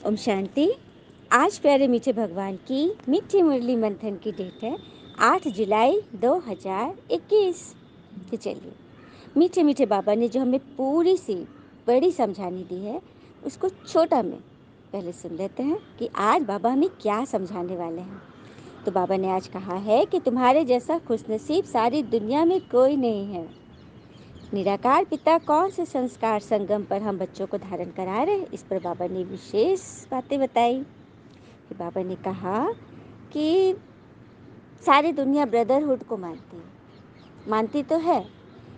ओम शांति। आज प्यारे मीठे भगवान की मीठी मुरली मंथन की डेट है 8 जुलाई 2021। तो चलिए, मीठे मीठे बाबा ने जो हमें पूरी सी बड़ी समझानी दी है उसको छोटा में पहले सुन लेते हैं कि आज बाबा हमें क्या समझाने वाले हैं। तो बाबा ने आज कहा है कि तुम्हारे जैसा खुशनसीब सारी दुनिया में कोई नहीं है। निराकार पिता कौन से संस्कार संगम पर हम बच्चों को धारण करा रहे हैं, इस पर बाबा ने विशेष बातें बताई। कि बाबा ने कहा कि सारी दुनिया ब्रदरहुड को मानती है, मानती तो है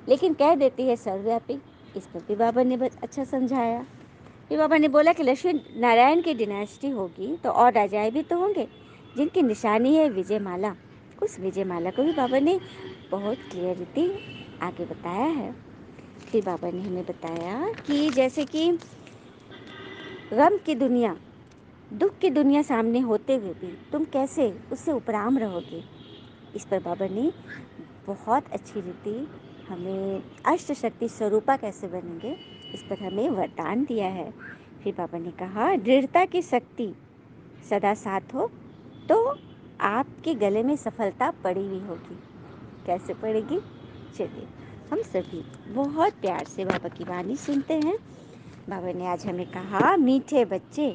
लेकिन कह देती है सर्वव्यापी। इस पर भी बाबा ने अच्छा समझाया। फिर बाबा ने बोला कि लक्ष्मी नारायण की डिनास्टी होगी तो और राजाएं भी तो होंगे जिनकी निशानी है विजय माला। उस विजय माला को भी बाबा ने बहुत क्लियरिटी आगे बताया है। फिर बाबा ने हमें बताया कि जैसे कि गम की दुनिया, दुख की दुनिया सामने होते हुए भी तुम कैसे उससे उपराम रहोगे। इस पर बाबा ने बहुत अच्छी रीति हमें अष्ट शक्ति स्वरूपा कैसे बनेंगे इस पर हमें वरदान दिया है। फिर बाबा ने कहा दृढ़ता की शक्ति सदा साथ हो तो आपके गले में सफलता पड़ी हुई होगी। कैसे पड़ेगी, चलिए हम सभी बहुत प्यार से बाबा की वाणी सुनते हैं। बाबा ने आज हमें कहा मीठे बच्चे,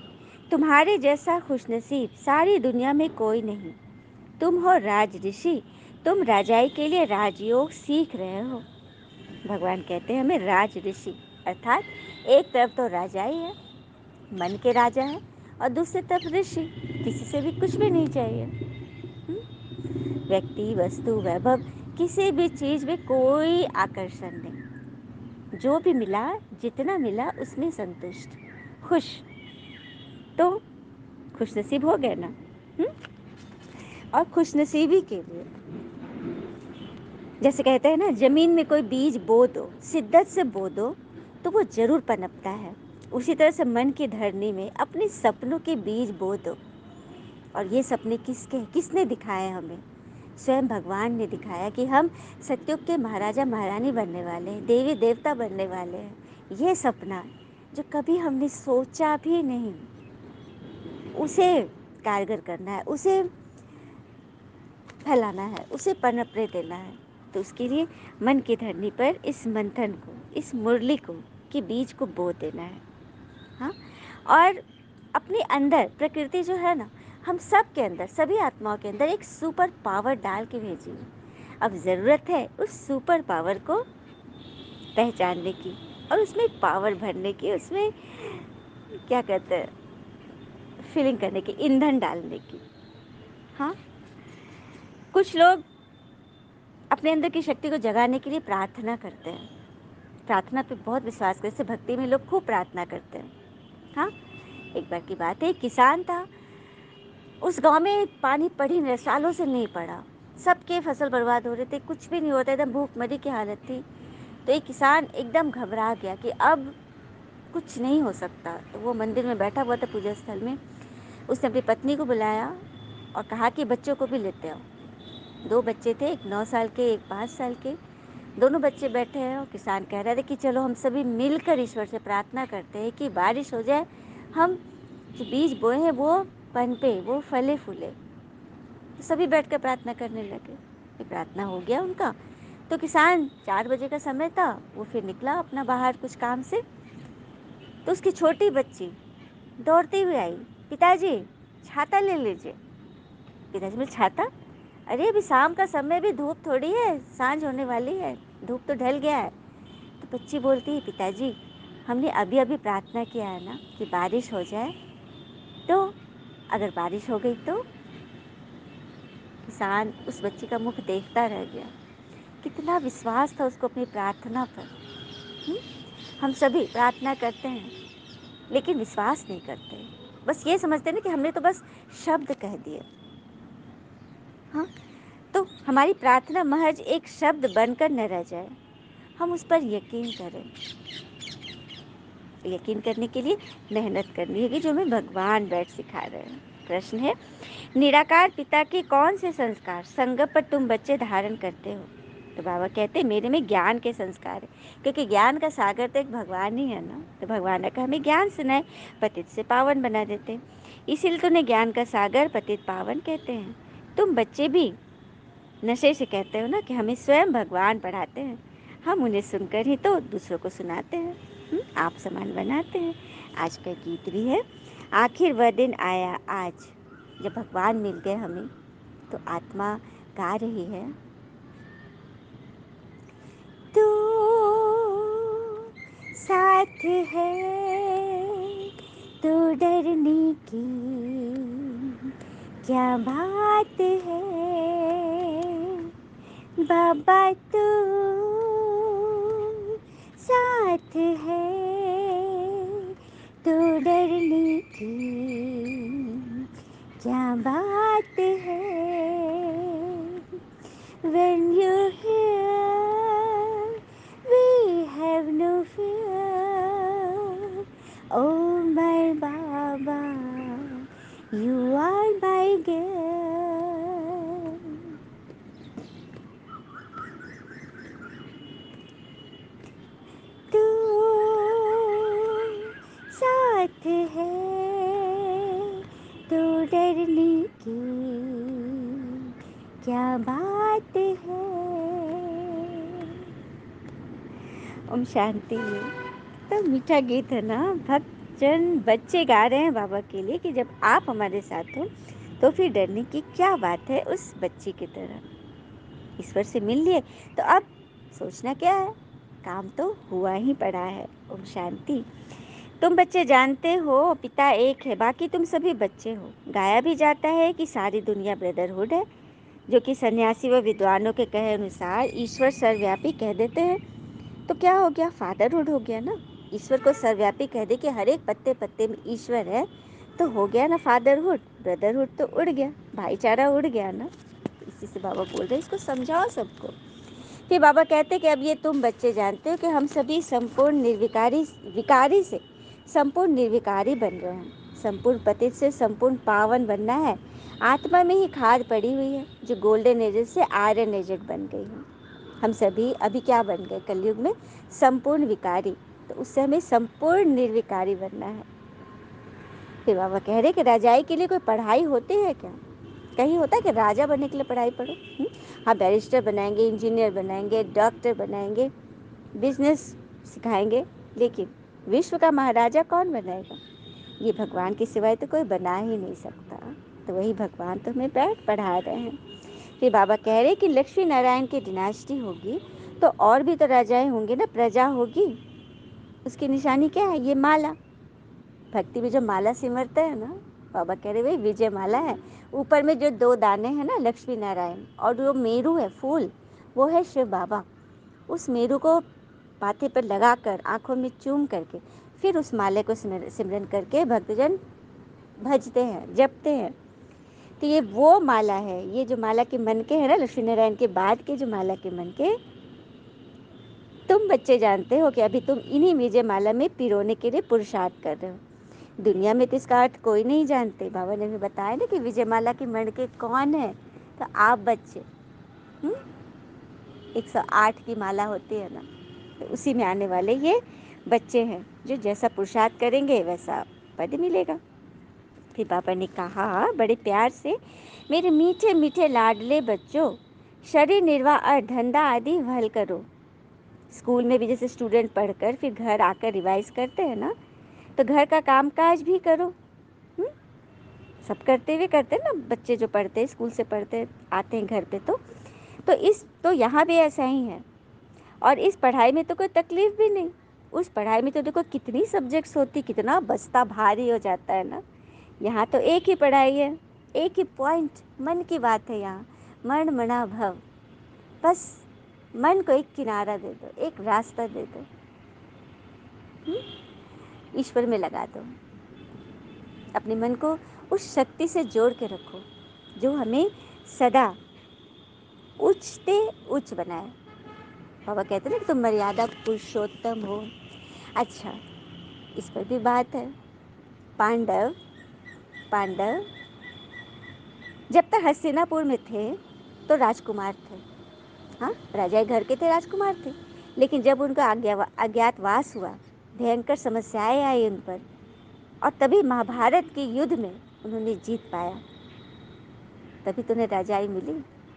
तुम्हारे जैसा खुशनसीब सारी दुनिया में कोई नहीं। तुम हो राज ऋषि, तुम राजाई के लिए राजयोग सीख रहे हो। भगवान कहते हैं हमें राज ऋषि, अर्थात एक तरफ तो राजाई है, मन के राजा है, और दूसरी तरफ ऋषि, किसी से भी कुछ भी नहीं चाहिए। व्यक्ति, वस्तु, वैभव, किसी भी चीज में कोई आकर्षण नहीं। जो भी मिला, जितना मिला उसमें संतुष्ट, खुश। तो खुशनसीब हो गए ना। और खुशनसीबी के लिए जैसे कहते हैं ना, जमीन में कोई बीज बो दो, शिद्दत से बो दो तो वो जरूर पनपता है। उसी तरह से मन की धरनी में अपने सपनों के बीज बो दो। और ये सपने किसके, किसने दिखाए हमें? स्वयं भगवान ने दिखाया कि हम सत्युग के महाराजा महारानी बनने वाले हैं, देवी देवता बनने वाले हैं। ये सपना जो कभी हमने सोचा भी नहीं, उसे कारगर करना है, उसे फैलाना है, उसे पनपने देना है। तो उसके लिए मन की धरनी पर इस मंथन को, इस मुरली को, के बीज को बो देना है। हाँ, और अपने अंदर प्रकृति जो है ना, हम सब के अंदर, सभी आत्माओं के अंदर एक सुपर पावर डाल के भेजिए। अब ज़रूरत है उस सुपर पावर को पहचानने की और उसमें पावर भरने की, उसमें क्या कहते हैं, फीलिंग करने की, ईंधन डालने की। हाँ, कुछ लोग अपने अंदर की शक्ति को जगाने के लिए प्रार्थना करते हैं, प्रार्थना पे बहुत विश्वास करते, जैसे भक्ति में लोग खूब प्रार्थना करते हैं। हाँ, एक बार की बात है, एक किसान था, उस गांव में पानी पड़ ही नहीं, सालों से नहीं पड़ा, सबके फसल बर्बाद हो रहे थे, कुछ भी नहीं होता, एकदम भूखमरी की हालत थी। तो एक किसान एकदम घबरा गया कि अब कुछ नहीं हो सकता। तो वो मंदिर में बैठा हुआ था, पूजा स्थल में। उसने अपनी पत्नी को बुलाया और कहा कि बच्चों को भी लेते आओ। 2 बच्चे थे, एक 9 साल के, एक 5 साल के। दोनों बच्चे बैठे हैं और किसान कह रहे थे कि चलो हम सभी मिलकर ईश्वर से प्रार्थना करते हैं कि बारिश हो जाए, हम जो बीज बोए हैं वो पनपे, वो फले फूले। तो सभी बैठकर प्रार्थना करने लगे। फिर प्रार्थना हो गया उनका। तो किसान, 4 बजे का समय था, वो फिर निकला अपना बाहर कुछ काम से। तो उसकी छोटी बच्ची दौड़ती हुई आई, पिताजी छाता ले लीजिए। पिताजी बोले छाता? अरे अभी शाम का समय, भी धूप थोड़ी है, सांझ होने वाली है, धूप तो ढल गया है। तो बच्ची बोलती है पिताजी, हमने अभी अभी प्रार्थना किया है ना कि बारिश हो जाए, तो अगर बारिश हो गई तो? किसान उस बच्ची का मुख देखता रह गया। कितना विश्वास था उसको अपनी प्रार्थना पर। हम सभी प्रार्थना करते हैं लेकिन विश्वास नहीं करते, बस ये समझते ना कि हमने तो बस शब्द कह दिए। हाँ, तो हमारी प्रार्थना महज एक शब्द बनकर न रह जाए, हम उस पर यकीन करें। यकीन करने के लिए मेहनत करनी है, जो हमें भगवान बैठ सिखा रहे हैं। प्रश्न है, निराकार पिता के कौन से संस्कार संगम पर तुम बच्चे धारण करते हो? तो बाबा कहते मेरे में ज्ञान के संस्कार है, क्योंकि ज्ञान का सागर तो एक भगवान ही है ना। तो भगवान ने कहा हमें ज्ञान सुनाए, पतित से पावन बना देते, इसीलिए तो उन्हें ज्ञान का सागर पतित पावन कहते हैं। तुम बच्चे भी नशे से कहते हो ना कि हमें स्वयं भगवान पढ़ाते हैं, हम उन्हें सुनकर ही तो दूसरों को सुनाते हैं, आप समान बनाते हैं। आज का गीत भी है, आखिर वह दिन आया आज जब भगवान मिल गए हमें। तो आत्मा गा रही है, तू साथ है तो डरने की क्या बात है, बाबा तू साथ है तो डरने की क्या बात है। When you're here, we have no fear. Oh my Baba, you are my girl. तू साथ है तो डरने की क्या बात है। ओम शांति। तो मीठा गीत है ना, भक्तजन बच्चे गा रहे हैं बाबा के लिए कि जब आप हमारे साथ हो तो फिर डरने की क्या बात है। उस बच्ची की तरह ईश्वर से मिल लिए तो अब सोचना क्या है, काम तो हुआ ही पड़ा है। ओम शांति। तुम बच्चे जानते हो पिता एक है, बाकी तुम सभी बच्चे हो। गाया भी जाता है कि सारी दुनिया ब्रदरहुड है, जो कि सन्यासी व विद्वानों के कहे अनुसार ईश्वर सर्वव्यापी कह देते हैं। तो क्या हो गया, फादरहुड हो गया ना। ईश्वर को सर्वव्यापी कह दे कि हर एक पत्ते पत्ते में ईश्वर है, तो हो गया ना फादरहुड। ब्रदरहुड तो उड़ गया, भाईचारा उड़ गया ना। इसी से बाबा बोल रहे इसको समझाओ सबको। फिर बाबा कहते कि अब ये तुम बच्चे जानते हो कि हम सभी संपूर्ण निर्विकारी विकारी से संपूर्ण निर्विकारी बन रहे हैं। संपूर्ण पतित से संपूर्ण पावन बनना है। आत्मा में ही खाद पड़ी हुई है जो गोल्डन एजेड से आयरन एजेड बन गई है। हम सभी अभी क्या बन गए कलयुग में, संपूर्ण विकारी। तो उससे हमें संपूर्ण निर्विकारी बनना है। फिर बाबा कह रहे कि राजाई के लिए कोई पढ़ाई होती है क्या, कहीं होता है कि राजा बनने के लिए पढ़ाई पढ़ो। हाँ, बैरिस्टर बनाएंगे, इंजीनियर बनाएंगे, डॉक्टर बनाएंगे, बिजनेस सिखाएंगे, लेकिन विश्व का महाराजा कौन बनाएगा। ये भगवान के सिवाय तो कोई बना ही नहीं सकता। तो वही भगवान तो हमें बैठ पढ़ा रहे हैं। फिर बाबा कह रहे कि लक्ष्मी नारायण की डिनास्टी होगी तो और भी तो राजाएं होंगे ना, प्रजा होगी। उसकी निशानी क्या है, ये माला। भक्ति में जो माला सिमरता है ना, बाबा कह रहे भाई विजय माला है। ऊपर में जो दो दाने हैं ना, लक्ष्मी नारायण, और जो मेरू है फूल, वो है शिव बाबा। उस मेरू को माथे पर लगाकर आंखों में चूम करके फिर उस माले को सिमरन करके भक्तजन भजते हैं, जपते हैं। तो ये वो माला है, ये जो माला के मन के है ना, लक्ष्मी नारायण के बाद के जो माला के मन के, तुम बच्चे जानते हो कि अभी तुम इन्हीं विजय माला में पिरोने के लिए पुरुषार्थ कर रहे हो। दुनिया में तो इसका अर्थ कोई नहीं जानते। बाबा ने भी बताया ना कि विजय माला के मन के कौन है, तो आप बच्चे। 108 की माला होती है ना, तो उसी में आने वाले ये बच्चे हैं जो जैसा पुरुषार्थ करेंगे वैसा पद मिलेगा। फिर पापा ने कहा बड़े प्यार से, मेरे मीठे मीठे लाडले बच्चों, शरीर निर्वाह और धंधा आदि भल करो। स्कूल में भी जैसे स्टूडेंट पढ़कर फिर घर आकर रिवाइज करते हैं ना, तो घर का कामकाज भी करो। सब करते हुए करते हैं ना, बच्चे जो पढ़ते हैं, स्कूल से पढ़ते आते हैं घर पे, तो यहाँ भी ऐसा ही है। और इस पढ़ाई में तो कोई तकलीफ भी नहीं। उस पढ़ाई में तो देखो कितनी सब्जेक्ट्स होती, कितना बस्ता भारी हो जाता है ना। यहाँ तो एक ही पढ़ाई है, एक ही पॉइंट, मन की बात है। यहाँ मन मना भव, बस मन को एक किनारा दे दो, एक रास्ता दे दो, ईश्वर में लगा दो। अपने मन को उस शक्ति से जोड़ के रखो जो हमें सदा उच्च से उच्च बनाए। बाबा कहते हैं ना कि तुम मर्यादा पुरुषोत्तम हो। अच्छा, इस पर भी बात है। पांडव जब तक हस्तिनापुर में थे तो राजकुमार थे, हाँ, राजा के घर के थे, राजकुमार थे, लेकिन जब उनका अज्ञातवास हुआ, भयंकर समस्याएं आई उन पर, और तभी महाभारत के युद्ध में उन्होंने जीत पाया, तभी तो उन्हें राजाई मिली,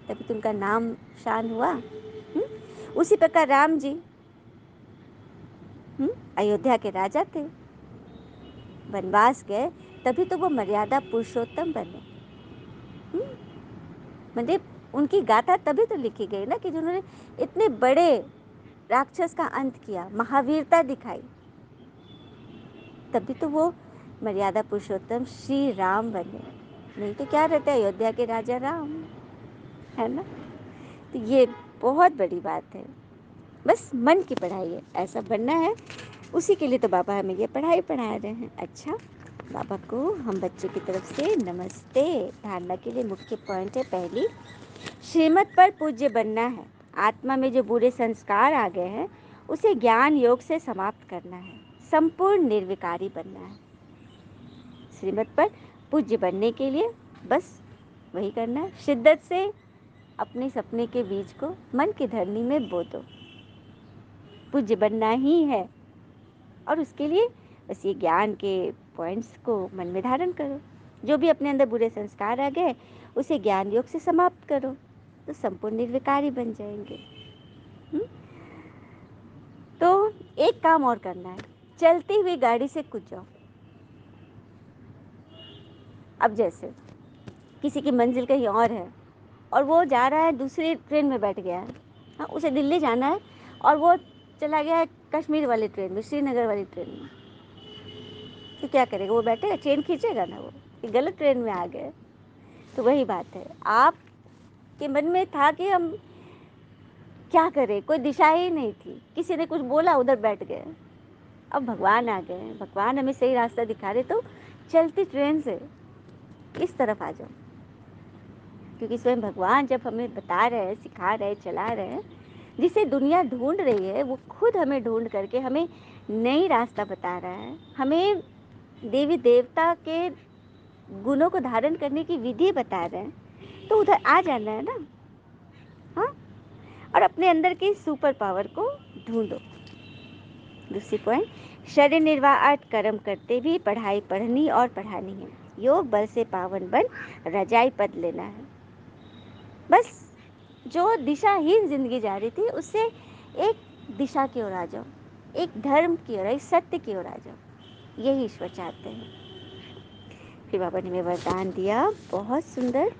तभी तो उनका नाम शान हुआ। उसी प्रकार राम जी अयोध्या के राजा थे, वनवास गए, तभी तो वो मर्यादा पुरुषोत्तम बने। मतलब उनकी गाथा तभी तो लिखी गई ना कि जिन्होंने इतने बड़े राक्षस का अंत किया, महावीरता दिखाई, तभी तो वो मर्यादा पुरुषोत्तम श्री राम बने। नहीं तो क्या रहते अयोध्या के राजा राम, है ना। तो ये बहुत बड़ी बात है, बस मन की पढ़ाई है, ऐसा बनना है, उसी के लिए तो बाबा हमें ये पढ़ाई पढ़ा रहे हैं। अच्छा, बाबा को हम बच्चे की तरफ से नमस्ते। धारणा के लिए मुख्य पॉइंट है, पहली, श्रीमत पर पूज्य बनना है। आत्मा में जो बुरे संस्कार आ गए हैं उसे ज्ञान योग से समाप्त करना है, संपूर्ण निर्विकारी बनना है। श्रीमत पर पूज्य बनने के लिए बस वही करना है, शिद्दत से अपने सपने के बीज को मन की धरनी में बो दो, पूज्य बनना ही है। और उसके लिए बस ये ज्ञान के पॉइंट्स को मन में धारण करो, जो भी अपने अंदर बुरे संस्कार आ गए उसे ज्ञान योग से समाप्त करो, तो संपूर्ण निर्विकारी बन जाएंगे। तो एक काम और करना है, चलती हुई गाड़ी से कूद जाओ। अब जैसे किसी की मंजिल कहीं और है और वो जा रहा है दूसरी ट्रेन में बैठ गया है, हाँ, उसे दिल्ली जाना है और वो चला गया है कश्मीर वाली ट्रेन में, श्रीनगर वाली ट्रेन में, तो क्या करेगा, वो बैठेगा, ट्रेन खींचेगा ना, वो गलत ट्रेन में आ गए। तो वही बात है, आप के मन में था कि हम क्या करें, कोई दिशा ही नहीं थी, किसी ने कुछ बोला, उधर बैठ गए। अब भगवान आ गए, भगवान हमें सही रास्ता दिखा रहे, तो चलती ट्रेन से इस तरफ आ जाओ, क्योंकि स्वयं भगवान जब हमें बता रहे हैं, सिखा रहे हैं, चला रहे हैं, जिसे दुनिया ढूंढ रही है वो खुद हमें ढूंढ करके हमें नई रास्ता बता रहा है, हमें देवी देवता के गुणों को धारण करने की विधि बता रहे हैं, तो उधर आ जाना है ना। हाँ, और अपने अंदर की सुपर पावर को ढूंढो। दूसरी पॉइंट, शरीर निर्वाह अर्थ कर्म करते भी पढ़ाई पढ़नी और पढ़ानी है। योग बल से पावन बन रजाई पद लेना है। बस जो दिशाहीन जिंदगी जा रही थी उससे एक दिशा की ओर आ जाओ, एक धर्म की ओर, एक सत्य की ओर आ जाओ, यही ईश्वर चाहते हैं। फिर बाबा ने हमें वरदान दिया, बहुत सुंदर,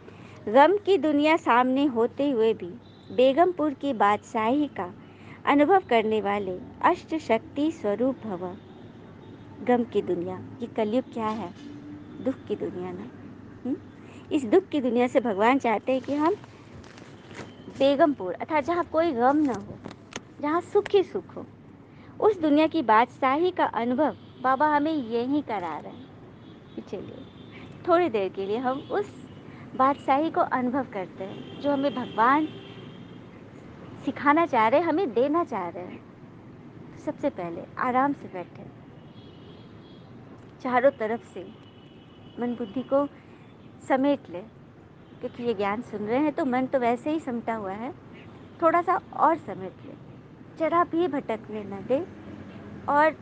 गम की दुनिया सामने होते हुए भी बेगमपुर की बादशाही का अनुभव करने वाले अष्ट शक्ति स्वरूप भव। गम की दुनिया, ये कलयुग क्या है, दुख की दुनिया ना। इस दुख की दुनिया से भगवान चाहते हैं कि हम बेगमपुर, अर्थात जहाँ कोई गम ना हो, जहाँ सुख ही सुख हो, उस दुनिया की बादशाही का अनुभव बाबा हमें यहीं करा रहे हैं। चलिए थोड़ी देर के लिए हम उस बादशाही को अनुभव करते हैं जो हमें भगवान सिखाना चाह रहे हैं, हमें देना चाह रहे हैं। सबसे पहले आराम से बैठे, चारों तरफ से मन बुद्धि को समेट ले, क्योंकि ये ज्ञान सुन रहे हैं तो मन तो वैसे ही समटा हुआ है, थोड़ा सा और समेट ले, जरा भी भटकने न दे, और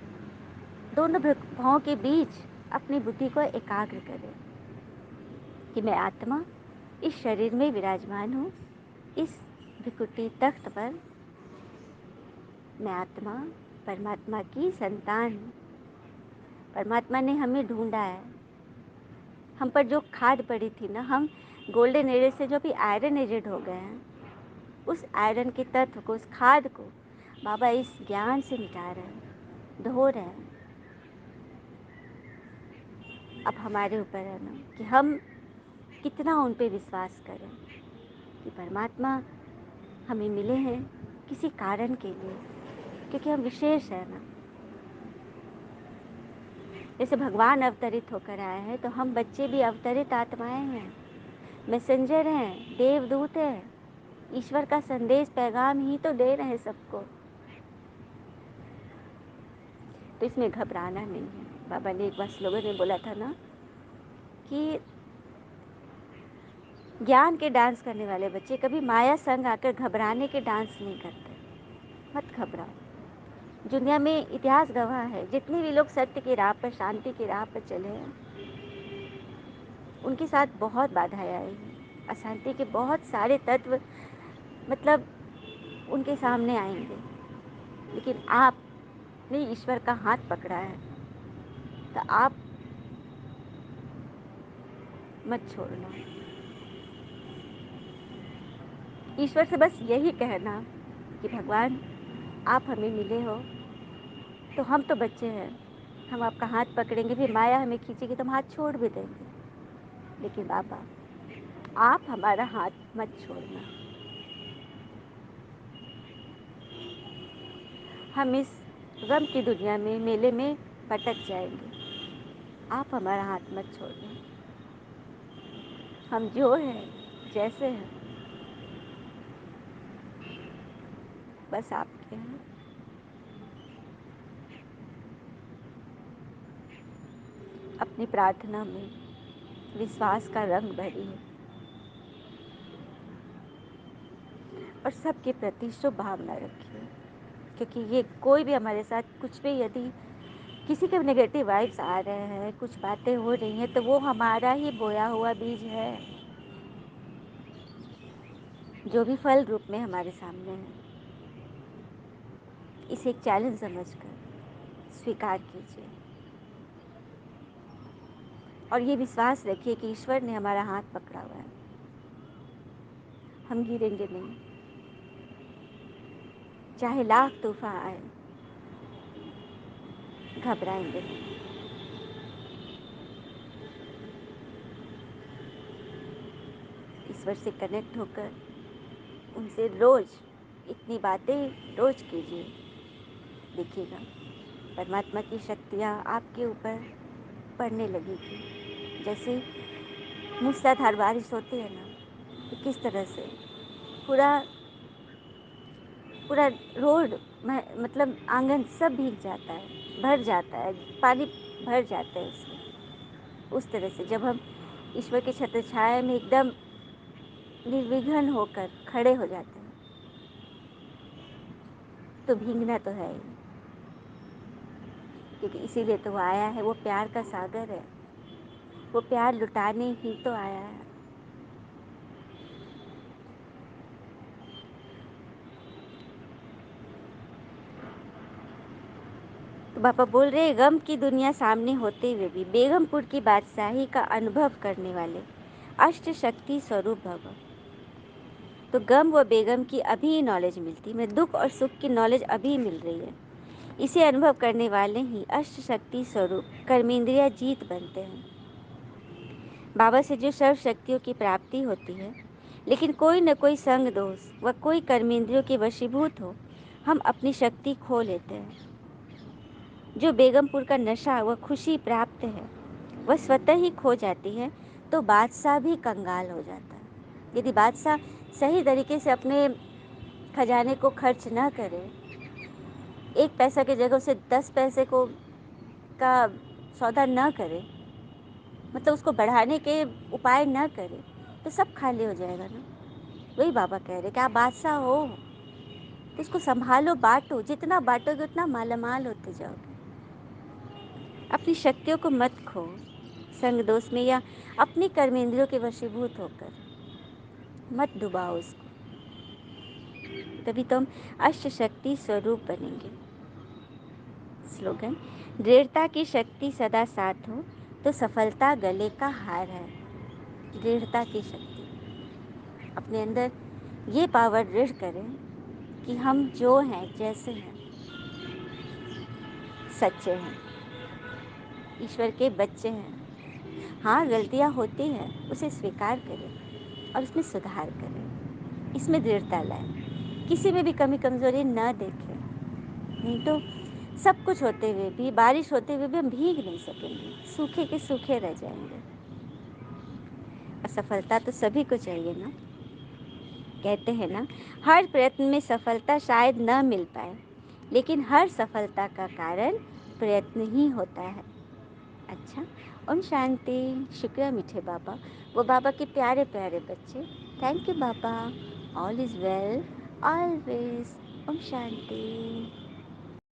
दोनों भुजाओं के बीच अपनी बुद्धि को एकाग्र करें कि मैं आत्मा इस शरीर में विराजमान हूँ, इस भिकुटी तख्त पर मैं आत्मा परमात्मा की संतान हूँ। परमात्मा ने हमें ढूंढा है, हम पर जो खाद पड़ी थी ना, हम गोल्डन एज से जो भी आयरन एजेड हो गए हैं, उस आयरन के तत्व को, उस खाद को बाबा इस ज्ञान से मिटा रहे हैं, धो रहे हैं। अब हमारे ऊपर है ना कि हम कितना उन पे विश्वास करें कि परमात्मा हमें मिले हैं किसी कारण के लिए, क्योंकि हम विशेष है ना। जैसे भगवान अवतरित होकर आए हैं, तो हम बच्चे भी अवतरित आत्माएं हैं, मैसेंजर हैं, देवदूत हैं, ईश्वर का संदेश पैगाम ही तो दे रहे हैं सबको। तो इसमें घबराना नहीं है। बाबा ने एक बार स्लोगन में बोला था ना कि ज्ञान के डांस करने वाले बच्चे कभी माया संग आकर घबराने के डांस नहीं करते। मत घबराओ। दुनिया में इतिहास गवाह है, जितने भी लोग सत्य की राह पर, शांति की राह पर चले हैं, उनके साथ बहुत बाधाएं आई हैं। अशांति के बहुत सारे तत्व मतलब उनके सामने आएंगे, लेकिन आपने ईश्वर का हाथ पकड़ा है तो आप मत छोड़ना। ईश्वर से बस यही कहना कि भगवान, आप हमें मिले हो तो हम तो बच्चे हैं, हम आपका हाथ पकड़ेंगे, फिर माया हमें खींचेगी तो हम हाथ छोड़ भी देंगे, लेकिन बाबा आप हमारा हाथ मत छोड़ना। हम इस गम की दुनिया में, मेले में भटक जाएंगे, आप हमारा हाथ मत छोड़ना। हम जो हैं, जैसे हैं, बस आपके हैं। अपनी प्रार्थना में विश्वास का रंग भरिए और सबके प्रति शुभ भावना रखिए, क्योंकि ये कोई भी हमारे साथ कुछ भी, यदि किसी के नेगेटिव वाइब्स आ रहे हैं, कुछ बातें हो रही हैं, तो वो हमारा ही बोया हुआ बीज है, जो भी फल रूप में हमारे सामने है। इसे एक चैलेंज समझकर स्वीकार कीजिए और ये विश्वास रखिए कि ईश्वर ने हमारा हाथ पकड़ा हुआ है। हम गिरेंगे नहीं, चाहे लाख तूफान आए, घबराएंगे नहीं। ईश्वर से कनेक्ट होकर उनसे रोज इतनी बातें रोज कीजिए, देखिएगा परमात्मा की शक्तियाँ आपके ऊपर पड़ने लगेगी। जैसे मूसलाधार बारिश होती है ना, तो किस तरह से पूरा पूरा रोड मतलब आंगन सब भीग जाता है, भर जाता है, पानी भर जाता है उसमें। उस तरह से जब हम ईश्वर के छत्र छाया में एकदम निर्विघ्न होकर खड़े हो जाते हैं, तो भीगना तो है ही, क्योंकि इसीलिए तो वो आया है। वो प्यार का सागर है, वो प्यार लुटाने ही तो आया है। तो पापा बोल रहे, गम की दुनिया सामने होते हुए भी बेगमपुर की बादशाही का अनुभव करने वाले अष्ट शक्ति स्वरूप भव। तो गम व बेगम की अभी नॉलेज मिलती, मैं दुख और सुख की नॉलेज अभी मिल रही है। इसे अनुभव करने वाले ही अष्ट शक्ति स्वरूप कर्मेंद्रिया जीत बनते हैं। बाबा से जो सर्व शक्तियों की प्राप्ति होती है, लेकिन कोई न कोई संग दोष व कोई कर्मेंद्रियों के वशीभूत हो, हम अपनी शक्ति खो लेते हैं। जो बेगमपुर का नशा व खुशी प्राप्त है, वह स्वतः ही खो जाती है, तो बादशाह भी कंगाल हो जाता है। यदि बादशाह सही तरीके से अपने खजाने को खर्च न करे, 1 पैसा की जगह उसे 10 पैसे को का सौदा न करे, मतलब उसको बढ़ाने के उपाय न करे, तो सब खाली हो जाएगा ना। वही बाबा कह रहे कि आप बादशाह हो तो उसको संभालो, बांटो, जितना बांटोगे उतना मालामाल होते जाओगे। अपनी शक्तियों को मत खो संग दोष में या अपनी कर्मेंद्रियों के वशीभूत होकर, मत डुबाओ उसको, तभी तो हम अष्ट शक्ति स्वरूप बनेंगे। स्लोगन, दृढ़ता की शक्ति सदा साथ हो तो सफलता गले का हार है। दृढ़ता की शक्ति, अपने अंदर ये पावर दृढ़ करें कि हम जो हैं, जैसे हैं, सच्चे हैं, ईश्वर के बच्चे हैं। हाँ, गलतियाँ होती हैं, उसे स्वीकार करें और उसमें सुधार करें, इसमें दृढ़ता लाएं। किसी में भी कमी कमजोरी न देखें, नहीं तो सब कुछ होते हुए भी, बारिश होते हुए भी हम भीग नहीं सकेंगे, सूखे के सूखे रह जाएंगे। असफलता तो सभी को चाहिए ना। कहते हैं ना, हर प्रयत्न में सफलता शायद न मिल पाए, लेकिन हर सफलता का कारण प्रयत्न ही होता है। अच्छा, ओम शांति। शुक्रिया मीठे बाबा, वो बाबा के प्यारे प्यारे बच्चे। थैंक यू बाबा। All is well always. ओम शांति।